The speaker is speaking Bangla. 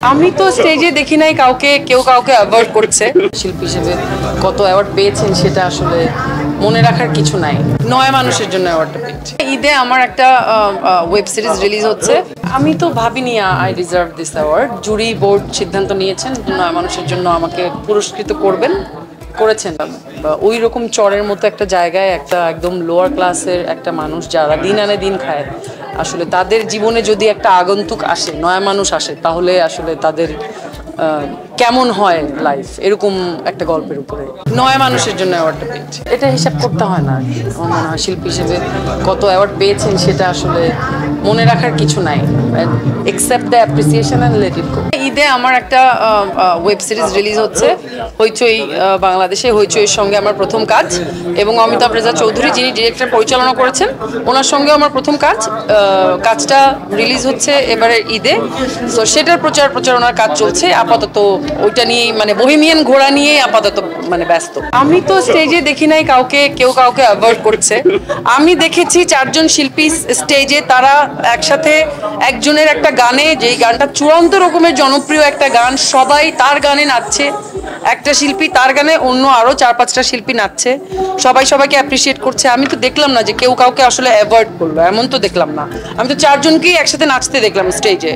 আমি তো স্টেজে দেখি নাই কাউকে কেউ কাউকে অ্যাভয়েড করছে। শিল্পী হিসেবে কত অ্যাওয়ার্ড পেয়েছেন সেটা আসলে মনে রাখার কিছু নাই। 9 মানুষের জন্য অ্যাওয়ার্ডটা পেয়েছি। ঈদে আমার একটা ওয়েব সিরিজ রিলিজ হচ্ছে। আমি তো ভাবিনি I deserve this award. Jury board সিদ্ধান্ত নিয়েছেন 9 মানুষের জন্য আমাকে পুরস্কৃত করেছেন। ওই রকম চরের মতো একটা জায়গায় একটা একদম লোয়ার ক্লাসের একটা মানুষ যারা দিন আনে দিন খায়, আসলে তাদের জীবনে যদি একটা আগন্তুক আসে, নয়া মানুষ আসে, তাহলে আসলে তাদের কেমন হয় লাইফ, এরকম একটা গল্পের উপরে 9 মানুষের জন্য অ্যাওয়ার্ডটা পেয়েছে। এটা হিসাব করতে হয় না। আমার মনে হয় শিল্পী হিসেবে কত অ্যাওয়ার্ড পেয়েছেন সেটা আসলে মনে রাখার কিছু নাই। Except the appreciation and let it go. ঈদে আমার একটা ওয়েব সিরিজ রিলিজ হচ্ছে হইচই বাংলাদেশে। হইচইয়ের সঙ্গে আমার প্রথম কাজ, এবং অমিতাভ রেজা চৌধুরী যিনি ডিরেক্টর পরিচালনা করেছেন ওনার সঙ্গে আমার প্রথম কাজ। কাজটা রিলিজ হচ্ছে এবারে ঈদে। তো সেটার প্রচারণার কাজ চলছে আপাতত। ওইটা নিয়েই মানে বহিমিয়ান ঘোড়া নিয়ে আপাতত মানে ব্যস্ত। আমি তো স্টেজে দেখি নাই কাউকে কেউ কাউকে অ্যাভয়েড করছে। আমি দেখেছি 4 জন শিল্পী স্টেজে, তারা একসাথে একজনের একটা গানে, যেই গানটা চূড়ান্ত রকমের জনপ্রিয় একটা গান, সবাই তার গানে নাচছে। একটা শিল্পী তার গানে অন্য আরো 4-5টা শিল্পী নাচছে, সবাই সবাইকে অ্যাপ্রিসিয়েট করছে। আমি তো দেখলাম না যে কেউ কাউকে আসলে অ্যাভয়েড করলো, এমন তো দেখলাম না। আমি তো 4 জনকেই একসাথে নাচতে দেখলাম স্টেজে।